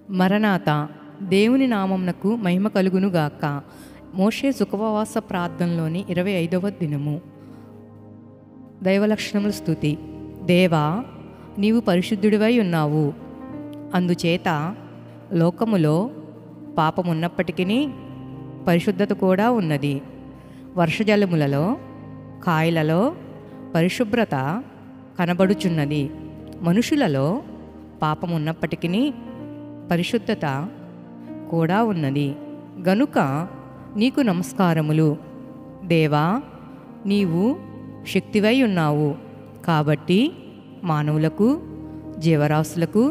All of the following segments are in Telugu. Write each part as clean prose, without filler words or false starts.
మరణాత దేవుని నామమునకు మహిమ కలుగునుగాక. మోషే సుఖవాస ప్రార్థనలోని 25వ దినము. దైవలక్షణముల స్తుతి. దేవా, నీవు పరిశుద్ధుడివై ఉన్నావు. అందుచేత లోకములో పాపమున్నప్పటికీ పరిశుద్ధత కూడా ఉన్నది. వర్షజలములలో కాయలలో పరిశుభ్రత కనబడుచున్నది. మనుషులలో పాపమున్నప్పటికీ పరిశుద్ధత కూడా ఉన్నది. గనుక నీకు నమస్కారములు. దేవా, నీవు శక్తివై ఉన్నావు కాబట్టి మానవులకు జీవరాశులకు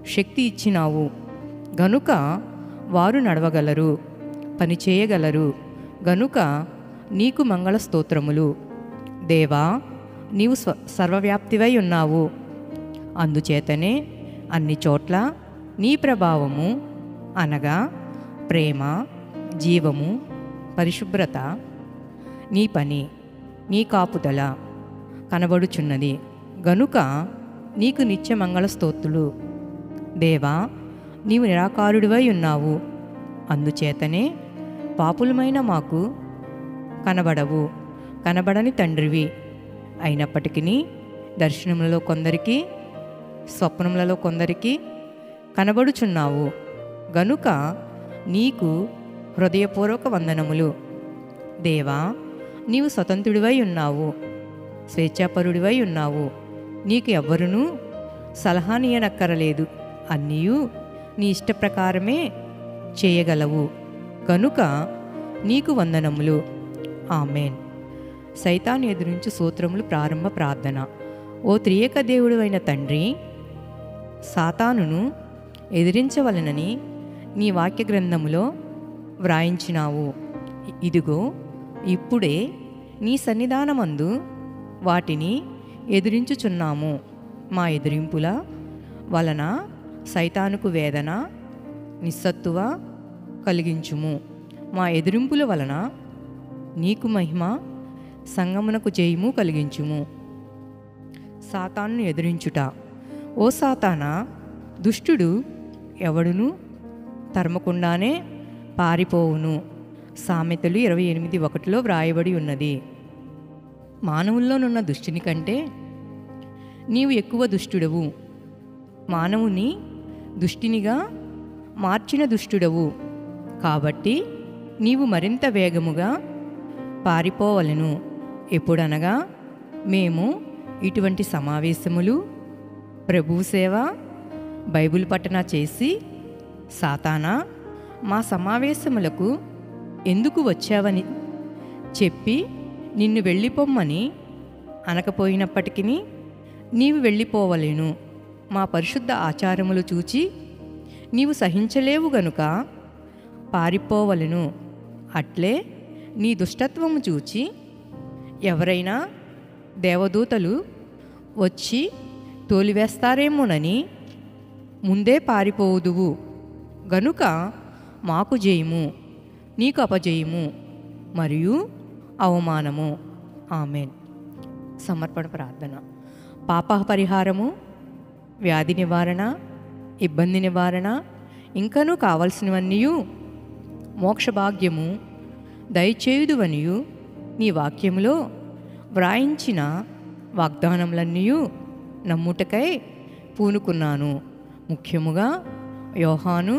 శక్తి ఇచ్చినావు. గనుక వారు నడవగలరు, పనిచేయగలరు. గనుక నీకు మంగళ స్తోత్రములు. దేవా, నీవు సర్వవ్యాప్తివై ఉన్నావు. అందుచేతనే అన్ని చోట్ల నీ ప్రభావము అనగా ప్రేమ, జీవము, పరిశుభ్రత, నీ పని, నీ కాపుదల కనబడుచున్నది. గనుక నీకు నిత్య మంగళ స్తోత్రులు. దేవా, నీవు నిరాకారుడివై ఉన్నావు. అందుచేతనే పాపులమైన మాకు కనబడవు. కనబడని తండ్రివి అయినప్పటికీ దర్శనములలో కొందరికి, స్వప్నములలో కొందరికి కనబడుచున్నావు. గనుక నీకు హృదయపూర్వక వందనములు. దేవా, నీవు స్వతంత్రుడివై ఉన్నావు, స్వేచ్ఛాపరుడివై ఉన్నావు. నీకు ఎవ్వరునూ సలహానియనక్కరలేదు. అన్నీయు నీ ఇష్ట ప్రకారమే చేయగలవు. గనుక నీకు వందనములు. ఆమెన్. సైతాను ఎదురించి సూత్రములు. ప్రారంభ ప్రార్థన. ఓ త్రియేక దేవుడు అయిన తండ్రి, సాతానును ఎదిరించవలనని నీ వాక్య గ్రంథములో వ్రాయించినావు. ఇదిగో ఇప్పుడే నీ సన్నిధానమందు వాటిని ఎదిరించుచున్నాము. మా ఎదిరింపుల వలన సైతానుకు వేదన, నిస్సత్తువ కలిగించుము. మా ఎదిరింపుల వలన నీకు మహిమ, సంగమునకు జయము కలిగించుము. సాతాను ఎదిరించుట. ఓ సాతానా, దుష్టుడు ఎవడును తరమకుండానే పారిపోవును. సామెతలు 28:1 వ్రాయబడి ఉన్నది. మానవుల్లోనున్న దుష్టుని కంటే నీవు ఎక్కువ దుష్టుడవు. మానవుని దుష్టినిగా మార్చిన దుష్టుడవు. కాబట్టి నీవు మరింత వేగముగా పారిపోవలెను. ఎప్పుడనగా మేము ఇటువంటి సమావేశములు, ప్రభువు సేవ, బైబిల్ పఠన చేసి, సాతానా, మా సమావేశములకు ఎందుకు వచ్చావని చెప్పి నిన్ను వెళ్ళిపోమ్మని అనకపోయినప్పటికీ నీవు వెళ్ళిపోవలేను. మా పరిశుద్ధ ఆచారములు చూచి నీవు సహించలేవు గనుక పారిపోవలెను. అట్లే నీ దుష్టత్వము చూచి ఎవరైనా దేవదూతలు వచ్చి తోలివేస్తారేమోనని ముందే పారిపోవుదువు. గనుక మాకు జయము, నీకు అపజయము మరియు అవమానము. ఆమెన్. సమర్పణ ప్రార్థన. పాప పరిహారము, వ్యాధి నివారణ, ఇబ్బంది నివారణ, ఇంకనూ కావలసినవన్నీ మోక్షభాగ్యము దయచేయుదువనియు నీ వాక్యములో వ్రాయించిన వాగ్దానములన్నీ నమ్ముటకై పూనుకున్నాను. ముఖ్యముగా యోహాను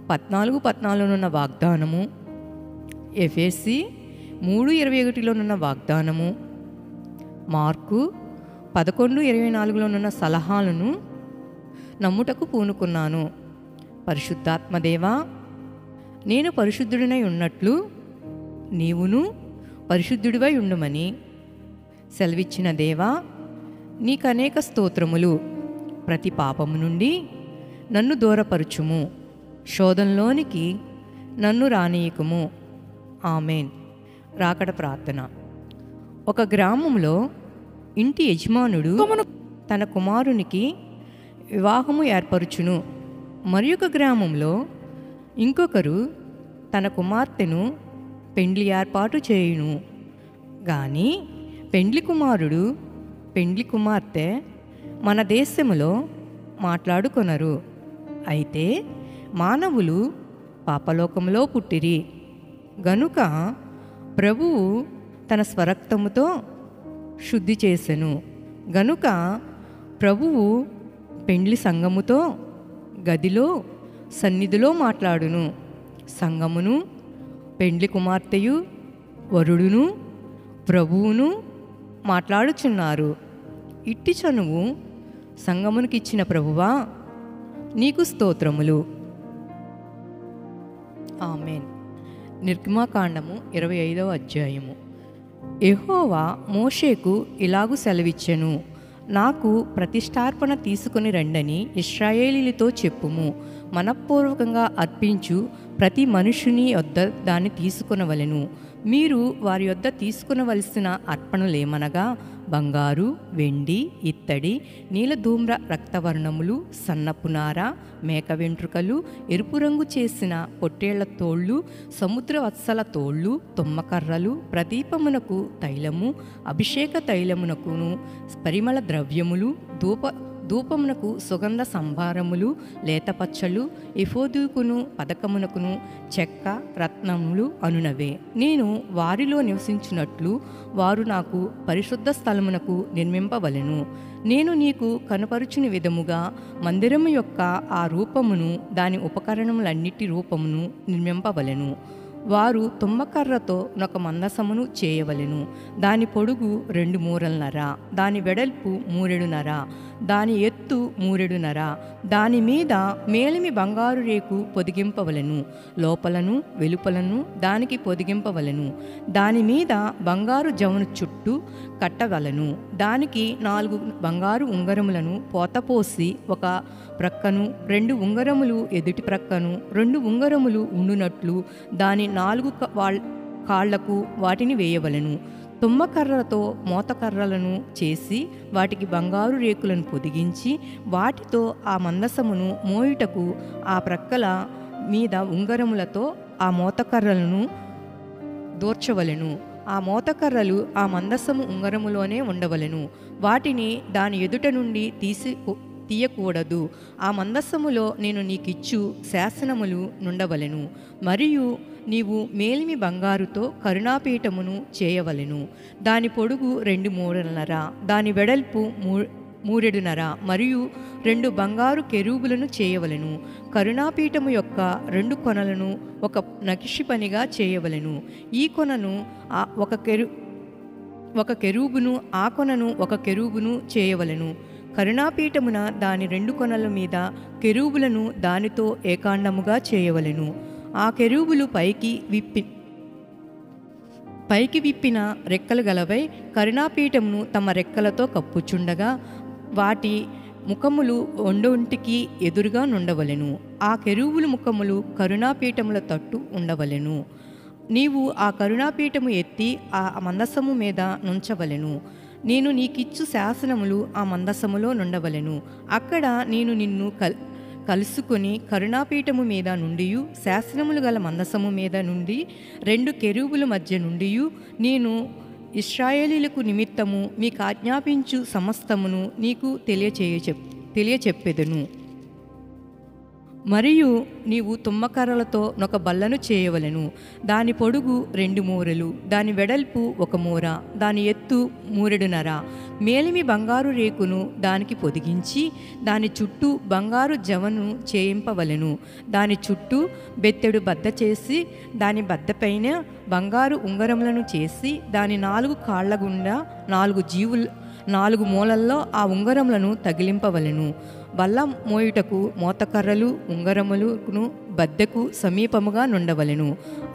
14:14 వాగ్దానము, ఎఫెసీ 3:21 వాగ్దానము, మార్కు 11:24 సలహాలను నమ్ముటకు పూనుకున్నాను. పరిశుద్ధాత్మదేవా, నేను పరిశుద్ధుడినై ఉన్నట్లు నీవును పరిశుద్ధుడివై ఉండుమని సెలవిచ్చిన దేవా, నీకనేక స్తోత్రములు. ప్రతి పాపము నుండి నన్ను దూరపరచుము, శోధంలోనికి నన్ను రానీయకుము. ఆమెన్. రాకడ ప్రార్థన. ఒక గ్రామంలో ఇంటి యజమానుడు తన కుమారునికి వివాహము ఏర్పరచును. మరి ఒక గ్రామంలో ఇంకొకరు తన కుమార్తెను పెండ్లి ఏర్పాటు చేయును. కానీ పెండ్లి కుమారుడు, పెండ్లి కుమార్తె మన దేశములో మాట్లాడుకొనరు. అయితే మానవులు పాపలోకంలో పుట్టిరి గనుక ప్రభువు తన స్వరక్తముతో శుద్ధి చేసెను. గనుక ప్రభువు పెండ్లి సంఘముతో గదిలో సన్నిధిలో మాట్లాడును. సంఘమును పెండ్లి కుమార్తెయు వరుడును ప్రభువును మాట్లాడుచున్నారు. ఇట్టి చనువు సంఘమునికిచ్చిన ప్రభువా నీకు స్తోత్రములు. ఆమేన్. నిర్గమాకాండము 25వ అధ్యాయము. యెహోవా మోషేకు ఇలాగు సెలవిచ్చెను, నాకు ప్రతిష్టార్పణ తీసుకుని రండని ఇశ్రాయేలీలతో చెప్పుము. మనఃపూర్వకంగా అర్పించు ప్రతి మనుషుని యొద్ద దాన్ని తీసుకొనవలెను. మీరు వారి యొద్ద తీసుకునవలసిన అర్పణలేమనగా బంగారు, వెండి, ఇత్తడి, నీలధూమ్ర రక్తవర్ణములు, సన్నపునార, మేక వెంట్రుకలు, ఎరుపు రంగు చేసిన పొట్టేళ్ల తోళ్ళు, సముద్ర వత్సల తోళ్ళు, తుమ్మకర్రలు, ప్రదీపమునకు తైలము, అభిషేక తైలమునకును పరిమళ ద్రవ్యములు, ధూపమునకు సుగంధ సంభారములు, లేతపచ్చలు, ఎఫోదుకును పదకమునకును చెక్క రత్నములు అనునవే. నేను వారిలో నివసించినట్లు వారు నాకు పరిశుద్ధ స్థలమునకు నిర్మింపవలెను. నేను నీకు కనపరుచుని విధముగా మందిరము యొక్క ఆ రూపమును దాని ఉపకరణములన్నిటి రూపమును నిర్మింపవలెను. వారు తుమ్మకర్రతో ఒక మందసమును చేయవలెను. దాని పొడుగు 2 మూరలున్నర, దాని వెడల్పు 3.5, దాని ఎత్తు 3.5. దాని మీద మేలిమి బంగారు రేకు పొదిగింపవలెను. లోపలను వెలుపలను దానికి పొదిగింపవలెను. దాని మీద బంగారు జమును చుట్టూ కట్టవలెను. దానికి 4 బంగారు ఉంగరములను పోతపోసి ఒక ప్రక్కను, 2 ఉంగరములు ఎదుటి ప్రక్కను, 2 ఉంగరములు ఉండునట్లు దాని 4 కాళ్లకు వాటిని వేయవలెను. తుమ్మకర్రతో మోతకర్రలను చేసి వాటికి బంగారు రేకులను పొదిగించి వాటితో ఆ మందసమును మోయుటకు ఆ ప్రక్కల మీద ఉంగరములతో ఆ మోతకర్రలను దూర్చవలెను. ఆ మోతకర్రలు ఆ మందసము ఉంగరములోనే ఉండవలెను. వాటిని దాని ఎదుట నుండి తీయకూడదు. ఆ మందసములో నేను నీకిచ్చు శాసనములు నుండవలెను. మరియు నీవు మేలిమి బంగారుతో కరుణాపీఠమును చేయవలెను. దాని పొడుగు 2 మూరలున్నర, దాని వెడల్పు 3.5 మరియు 2 బంగారు కెరూబులను చేయవలెను. కరుణాపీఠము యొక్క 2 కొనలను ఒక నకిషి పనిగా చేయవలెను. ఈ కొనను ఒక కెరూబును, ఆ కొనను ఒక కెరూబును చేయవలెను. కరుణాపీఠమున దాని 2 కొనల మీద కెరూబులను దానితో ఏకాండముగా చేయవలెను. ఆ కెరూబులు పైకి విప్పిన రెక్కలు గలవై కరుణాపీఠమును తమ రెక్కలతో కప్పుచుండగా వాటి ముఖములు ఒండొంటికి ఎదురుగా నుండవలెను. ఆ కెరూబులు ముఖములు కరుణాపీఠముల తట్టు ఉండవలెను. నీవు ఆ కరుణాపీఠము ఎత్తి ఆ మందసము మీద నుంచవలెను. నేను నీకిచ్చు శాసనములు ఆ మందసములో నుండవలెను. అక్కడ నేను నిన్ను కలుసుకొని కరుణాపీఠము మీద నుండియు శాసనములు గల మందసము మీద నుండి 2 కెరూబుల మధ్య నుండియు నేను ఇశ్రాయేలీలకు నిమిత్తము మీకు ఆజ్ఞాపించు సమస్తమును నీకు తెలియచెప్పెదను. మరియు నీవు తుమ్మకర్రలతో ఒక బల్లను చేయవలెను. దాని పొడుగు 2 మూరలు, దాని వెడల్పు 1 మూర, దాని ఎత్తు 3.5. మేలిమి బంగారు రేకును దానికి పొదిగించి దాని చుట్టూ బంగారు జవను చేయింపవలెను. దాని చుట్టూ బెత్తెడు బద్ద చేసి దాని బద్దపైన బంగారు ఉంగరములను చేసి దాని 4 కాళ్ల గుండా 4 మూలల్లో ఆ ఉంగరములను తగిలింపవలెను. బల్ల మోయుటకు మోతకర్రలు ఉంగరములును బద్దెకు సమీపముగా నుండవలెను.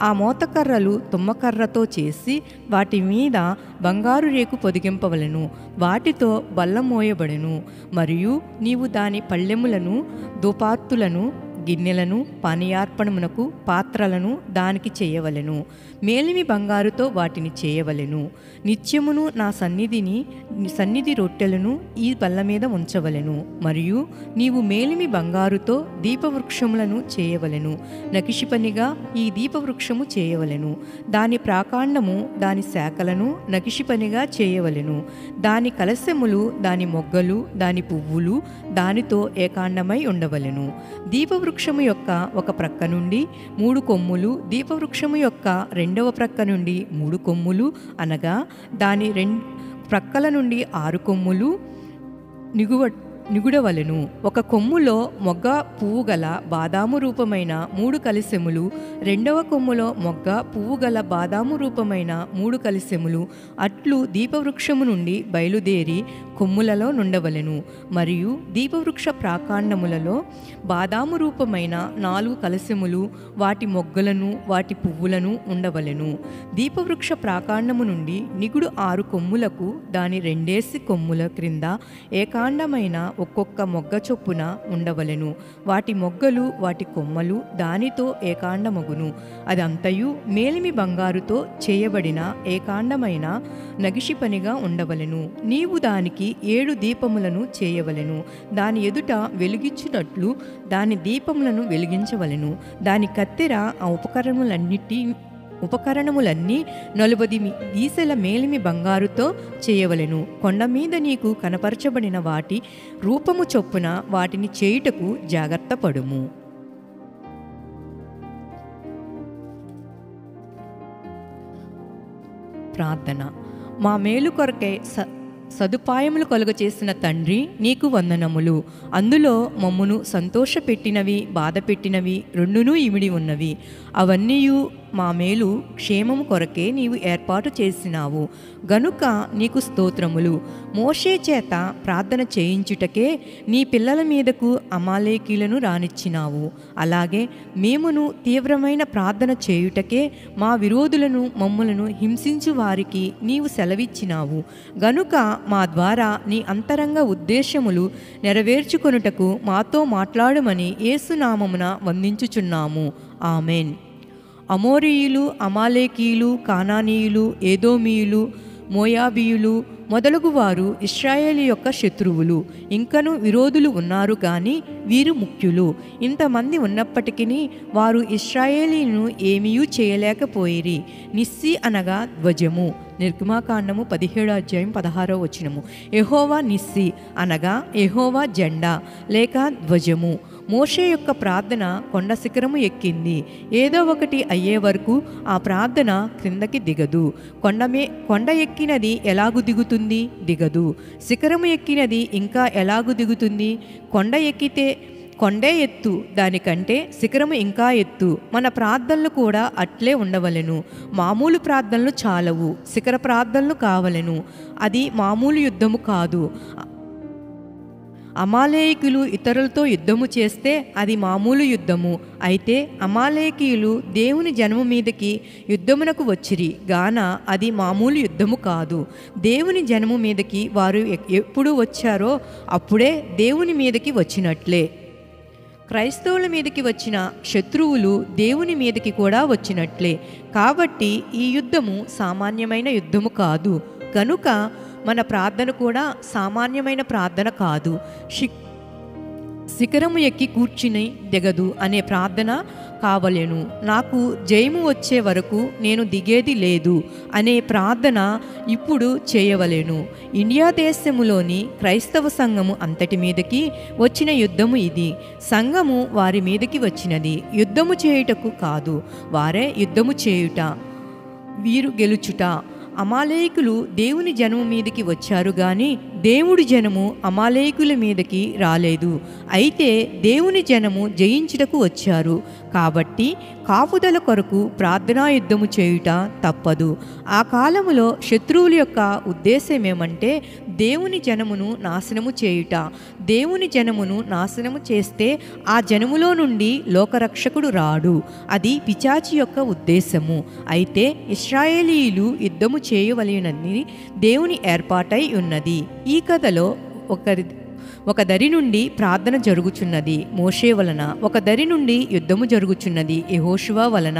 ఆ మోతకర్రలు తుమ్మకర్రతో చేసి వాటి మీద బంగారు రేకు పొదిగింపవలెను. వాటితో బల్ల మోయబడెను. మరియు నీవు దాని పళ్ళెములను, ధూపార్తులను, గిన్నెలను, పానీయార్పణమునకు పాత్రలను దానికి చేయవలెను. మేలిమి బంగారుతో వాటిని చేయవలెను. నిత్యమును నా సన్నిధి రొట్టెలను ఈ బల్ల మీద ఉంచవలెను. మరియు నీవు మేలిమి బంగారుతో దీపవృక్షములను చేయవలెను. నకిషి పనిగా ఈ దీపవృక్షము చేయవలెను. దాని ప్రాకాండము దాని శాఖలను నకిషి పనిగా చేయవలెను. దాని కలశములు, దాని మొగ్గలు, దాని పువ్వులు దానితో ఏకాండమై ఉండవలెను. దీపవృక్ష దీపవృక్షము యొక్క ఒక ప్రక్క నుండి 3 కొమ్ములు, దీపవృక్షము యొక్క రెండవ ప్రక్క నుండి 3 కొమ్ములు, అనగా దాని ప్రక్కల నుండి 6 కొమ్ములు నిగుడవలెను. ఒక కొమ్ములో మొగ్గ పువ్వు గల బాదాము రూపమైన 3 కలిసెములు, రెండవ కొమ్ములో మొగ్గ పువ్వు గల బాదాము రూపమైన 3 కలిసెములు అట్లు దీపవృక్షము నుండి బయలుదేరి కొమ్ములలో నుండవలెను. మరియు దీపవృక్ష ప్రాకాండములలో బాదాము రూపమైన 4 కలశములు, వాటి మొగ్గలను వాటి పువ్వులను ఉండవలెను. దీపవృక్ష ప్రాకాండము నుండి నిగుడు 6 కొమ్ములకు దాని 2 కొమ్ముల క్రింద ఏకాండమైన ఒక్కొక్క మొగ్గ చొప్పున ఉండవలెను. వాటి మొగ్గలు వాటి కొమ్మలు దానితో ఏకాండమగును. అదంతయు మేలిమి బంగారుతో చేయబడిన ఏకాండమైన నగిషి పనిగా ఉండవలెను. నీవు దానికి 7 దీపములను చేయవలెను. దాని ఎదుట వెలిగించుటట్లు దాని దీపములను వెలిగించవలెను. దాని కత్తెర ఆ ఉపకరణములన్నీ 40 ఈసెల మేలిమి బంగారుతో చేయవలెను. కొండ మీద నీకు కనపరచబడిన వాటి రూపము చొప్పున వాటిని చేయుటకు జాగ్రత్త పడుము. ప్రార్థన. మా మేలు కొరకై సదుపాయములు కలుగచేసిన తండ్రి, నీకు వందనములు. అందులో మమ్మును సంతోషపెట్టినవి, బాధ పెట్టినవి రెండునూ ఇమిడి ఉన్నవి. అవన్నీయు మా మేలు క్షేమము కొరకే నీవు ఏర్పాటు చేసినావు గనుక నీకు స్తోత్రములు. మోషే చేత ప్రార్థన చేయించుటకే నీ పిల్లల మీదకు అమాలేకీలను రానిచ్చినావు. అలాగే మేమును తీవ్రమైన ప్రార్థన చేయుటకే మా విరోధులను మమ్ములను హింసించు వారికి నీవు సెలవిచ్చినావు గనుక మా ద్వారా నీ అంతరంగ ఉద్దేశములు నెరవేర్చుకొనుటకు మాతో మాట్లాడమని యేసు నామమున వందించుచున్నాము. ఆమెన్. అమోరీయులు, అమాలేకీయులు, కానానీయులు, ఏదోమీయులు, మోయాబీయులు మొదలగువారు ఇశ్రాయేలు యొక్క శత్రువులు. ఇంకను విరోధులు ఉన్నారు కానీ వీరు ముఖ్యులు. ఇంతమంది ఉన్నప్పటికీ వారు ఇశ్రాయేలీను ఏమీయూ చేయలేకపోయిరి. నిస్సి అనగా ధ్వజము. నిర్గమాకాండము 17:16 యెహోవా నిస్సి అనగా యెహోవా జెండా లేక ధ్వజము. మోషే యొక్క ప్రార్థన కొండ శిఖరము ఎక్కింది. ఏదో ఒకటి అయ్యే వరకు ఆ ప్రార్థన క్రిందకి దిగదు. కొండ ఎక్కినది ఎలాగు దిగుతుంది? దిగదు. శిఖరము ఎక్కినది ఇంకా ఎలాగు దిగుతుంది? కొండ ఎక్కితే కొండే ఎత్తు, దానికంటే శిఖరము ఇంకా ఎత్తు. మన ప్రార్థనలు కూడా అట్లే ఉండవలెను. మామూలు ప్రార్థనలు చాలవు, శిఖర ప్రార్థనలు కావలెను. అది మామూలు యుద్ధము కాదు. అమాలేకీయులు ఇతరులతో యుద్ధము చేస్తే అది మామూలు యుద్ధము. అయితే అమాలేకీయులు దేవుని జనము మీదకి యుద్ధమునకు వచ్చిరి గాన అది మామూలు యుద్ధము కాదు. దేవుని జనము మీదకి వారు ఎప్పుడు వచ్చారో అప్పుడే దేవుని మీదకి వచ్చినట్లే. క్రైస్తవుల మీదకి వచ్చిన శత్రువులు దేవుని మీదకి కూడా వచ్చినట్లే. కాబట్టి ఈ యుద్ధము సామాన్యమైన యుద్ధము కాదు. కనుక మన ప్రార్థన కూడా సామాన్యమైన ప్రార్థన కాదు. శిఖరము ఎక్కి కూర్చుని దిగదు అనే ప్రార్థన కావలేను. నాకు జయము వచ్చే వరకు నేను దిగేది లేదు అనే ప్రార్థన ఇప్పుడు చేయవలేను. ఇండియా దేశములోని క్రైస్తవ సంఘము అంతటి మీదకి వచ్చిన యుద్ధము ఇది. సంఘము వారి మీదకి వచ్చినది యుద్ధము చేయుటకు కాదు, వారే యుద్ధము చేయుట, వీరు గెలుచుట. అమాలేకులు దేవుని జనము మీదకి వచ్చారు గాని దేవుడి జనము అమాలేకుల మీదకి రాలేదు. అయితే దేవుని జనము జయించుటకు వచ్చారు. కాబట్టి కాపుదల కొరకు ప్రార్థనా యుద్ధము చేయుట తప్పదు. ఆ కాలములో శత్రువుల యొక్క ఉద్దేశం ఏమంటే దేవుని జనమును నాశనము చేయుట. దేవుని జనమును నాశనము చేస్తే ఆ జనములో నుండి లోకరక్షకుడు రాడు. అది పిశాచి యొక్క ఉద్దేశము. అయితే ఇశ్రాయేలీయులు యుద్ధము చేయవలెనని దేవుని ఏర్పాటై ఉన్నది. ఈ కథలో ఒక దరి నుండి ప్రార్థన జరుగుచున్నది మోషే వలన, ఒక దరి నుండి యుద్ధము జరుగుచున్నది యెహోషువ వలన.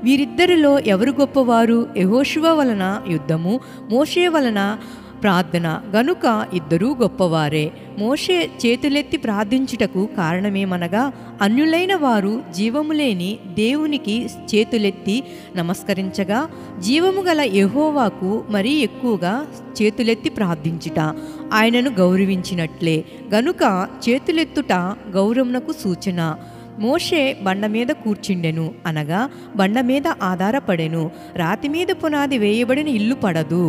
వీరిద్దరిలో ఎవరు గొప్పవారు? యెహోషువ వలన యుద్ధము, మోషే వలన ప్రార్థన. గనుక ఇద్దరూ గొప్పవారే. మోషే చేతులెత్తి ప్రార్థించుటకు కారణమేమనగా అన్యులైన వారు జీవము లేని దేవునికి చేతులెత్తి నమస్కరించగా జీవము గల యెహోవాకు మరీ ఎక్కువగా చేతులెత్తి ప్రార్థించుట ఆయనను గౌరవించినట్లే. గనుక చేతులెత్తుట గౌరవమునకు సూచన. మోషే బండ మీద కూర్చుండెను, అనగా బండ మీద ఆధారపడెను. రాతి మీద పునాది వేయబడిన ఇల్లు పడదు,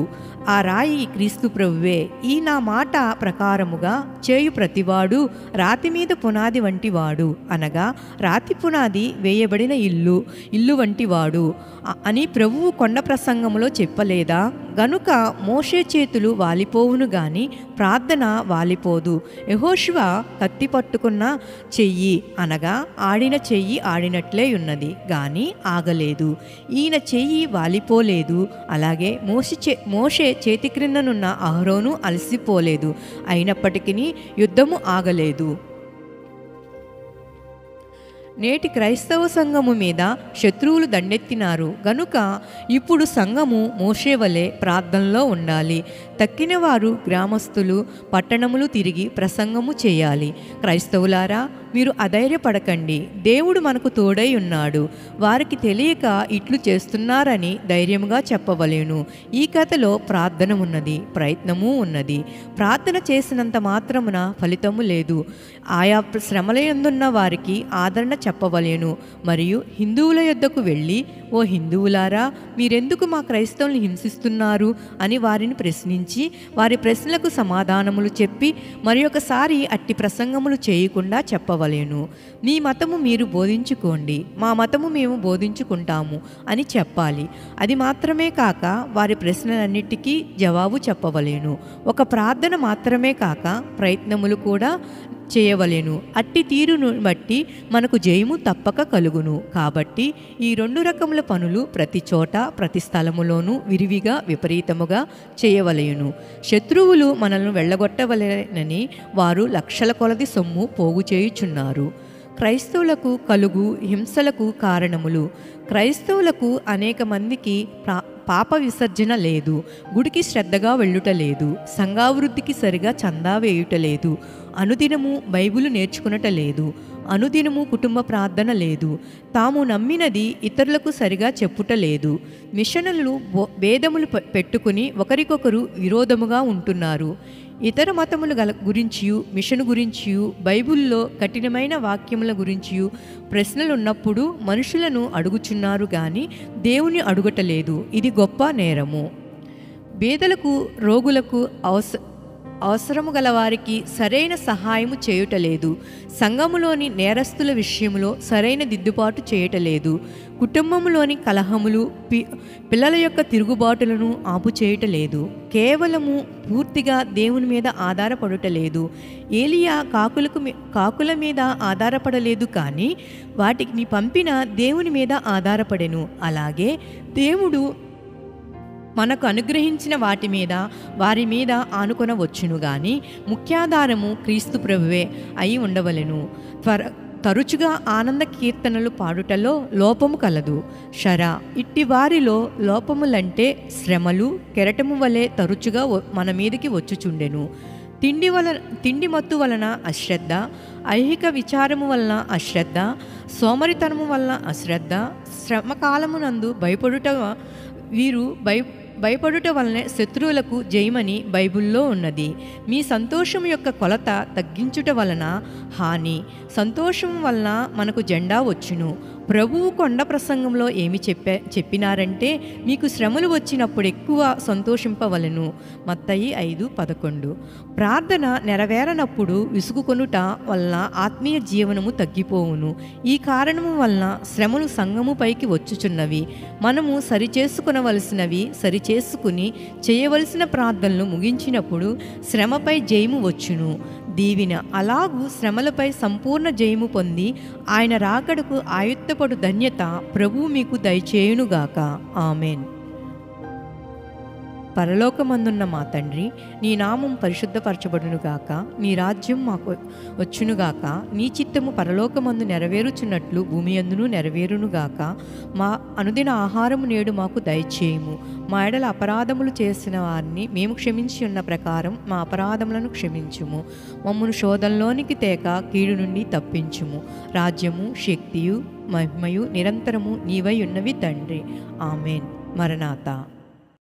ఆ రాయి క్రీస్తు ప్రభువే. ఈ నా మాట ప్రకారముగా చేయు ప్రతివాడు రాతి మీద పునాది వంటివాడు, అనగా రాతి పునాది వేయబడిన ఇల్లు వంటివాడు అని ప్రభువు కొండ ప్రసంగములో చెప్పలేదా? గనుక మోషే చేతులు వాలిపోవును గాని ప్రార్థన వాలిపోదు. యెహోషువ కత్తి పట్టుకున్న చెయ్యి, అనగా ఆడిన చెయ్యి ఆడినట్లే ఉన్నది గాని ఆగలేదు. ఈయన చెయ్యి వాలిపోలేదు. అలాగే మోషే చేతి క్రిందనున్న అహరోను అలసిపోలేదు, అయినప్పటికీ యుద్ధము ఆగలేదు. నేటి క్రైస్తవ సంఘము మీద శత్రువులు దండెత్తినారు గనుక ఇప్పుడు సంఘము మోషే వలె ప్రార్థనలో ఉండాలి. తక్కిన వారు గ్రామస్తులు పట్టణములు తిరిగి ప్రసంగము చేయాలి. క్రైస్తవులారా, మీరు అధైర్యపడకండి, దేవుడు మనకు తోడై ఉన్నాడు. వారికి తెలియక ఇట్లు చేస్తున్నారని ధైర్యముగా చెప్పవలేను. ఈ కథలో ప్రార్థన ఉన్నది, ప్రయత్నము ఉన్నది. ప్రార్థన చేసినంత మాత్రమున ఫలితము లేదు. ఆయా శ్రమలయందున్న వారికి ఆదరణ చెప్పవలేను. మరియు హిందువుల యొద్దకు వెళ్ళి, ఓ హిందువులారా, మీరెందుకు మా క్రైస్తవుల్ని హింసిస్తున్నారు అని వారిని ప్రశ్నించి వారి ప్రశ్నలకు సమాధానములు చెప్పి మరి ఒకసారి అట్టి ప్రసంగములు చేయకుండా చెప్పవలేను. మీ మతము మీరు బోధించుకోండి, మా మతము మేము బోధించుకుంటాము అని చెప్పాలి. అది మాత్రమే కాక వారి ప్రశ్నలన్నిటికీ జవాబు చెప్పవలేను. ఒక ప్రార్థన మాత్రమే కాక ప్రయత్నములు కూడా చేయవలెను. అట్టి తీరును బట్టి మనకు జయము తప్పక కలుగును. కాబట్టి ఈ 2 రకముల పనులు ప్రతి చోట ప్రతి స్థలములోనూ విరివిగా విపరీతముగా చేయవలెను. శత్రువులు మనల్ని వెళ్ళగొట్టవలెనని వారు లక్షల కొలది సొమ్ము పోగు చేయుచున్నారు. క్రైస్తవులకు కలుగు హింసలకు కారణములు. క్రైస్తవులకు అనేక మందికి పాప విసర్జన లేదు, గుడికి శ్రద్ధగా వెళ్ళుట లేదు, సంఘాభివృద్ధికి సరిగా చందా వేయుట లేదు, అనుదినము బైబిలు నేర్చుకునట లేదు, అనుదినము కుటుంబ ప్రార్థన లేదు, తాము నమ్మినది ఇతరులకు సరిగా చెప్పుట లేదు, మిషనలు భేదములు పెట్టుకుని ఒకరికొకరు విరోధముగా ఉంటున్నారు. ఇతర మతముల గురించియు మిషన్ గురించియు బైబిల్లో కఠినమైన వాక్యముల గురించియు ప్రశ్నలున్నప్పుడు మనుషులను అడుగుచున్నారు గాని దేవుని అడుగటలేదు. ఇది గొప్ప నేరము. పేదలకు రోగులకు అవసరము గలవారికి సరైన సహాయము చేయుటలేదు. సంఘములోని నేరస్తుల విషయంలో సరైన దిద్దుబాటు చేయటలేదు. కుటుంబంలోని కలహములు పిల్లల యొక్క తిరుగుబాటులను ఆపు చేయటలేదు. కేవలము పూర్తిగా దేవుని మీద ఆధారపడుటలేదు. ఏలియా కాకుల మీద ఆధారపడలేదు కానీ వాటిని పంపిన దేవుని మీద ఆధారపడెను. అలాగే దేవుడు మనకు అనుగ్రహించిన వారి మీద ఆనుకొనవచ్చును గాని ముఖ్యాధారము క్రీస్తు ప్రభువే అయి ఉండవలెను. తరచుగా ఆనంద కీర్తనలు పాడుటలో లోపము కలదు. ఇట్టి వారిలో లోపములంటే శ్రమలు కెరటము వలె తరచుగా మన మీదకి వచ్చుచుండెను. తిండి మత్తు వలన అశ్రద్ధ, ఐహిక విచారము వలన అశ్రద్ధ, సోమరితనము వలన అశ్రద్ధ, శ్రమకాలమునందు భయపడుట వలన శత్రువులకు జయమని బైబిల్లో ఉన్నది. మీ సంతోషం యొక్క కొలత తగ్గించుట వలన హాని, సంతోషం వలన మనకు జెండా వచ్చును. ప్రభువు కొండ ప్రసంగంలో ఏమి చెప్పినారంటే, మీకు శ్రమలు వచ్చినప్పుడు ఎక్కువ సంతోషింపవలెను. మత్తయి 5:11. ప్రార్థన నెరవేరనప్పుడు విసుగుకొనుట వలన ఆత్మీయ జీవనము తగ్గిపోవును. ఈ కారణము వలన శ్రమలు సంఘము పైకి వచ్చుచున్నవి. మనము సరిచేసుకునవలసినవి సరిచేసుకుని చేయవలసిన ప్రార్థనలు ముగించినప్పుడు శ్రమపై జయము వచ్చును. దీవిన అలాగూ శ్రమలపై సంపూర్ణ జయము పొంది ఆయన రాకడకు ఆయుత్తపడు ధన్యత ప్రభువు మీకు దయచేయునుగాక. ఆమెన్. పరలోకమందున్న మా తండ్రి, నీ నామం పరిశుద్ధపరచబడునుగాక, నీ రాజ్యం మాకు వచ్చునుగాక, నీ చిత్తము పరలోకమందు నెరవేరుచున్నట్లు భూమి యందును నెరవేరునుగాక. మా అనుదిన ఆహారము నేడు మాకు దయచేయుము. మా ఎడల అపరాధములు చేసిన వారిని మేము క్షమించి ఉన్న ప్రకారం మా అపరాధములను క్షమించుము. మమ్మను శోధనలోనికి తేక కీడు నుండి తప్పించుము. రాజ్యము, శక్తియు, మహిమయు నిరంతరము నీవై ఉన్నవి తండ్రి. ఆమెన్. మరణాత.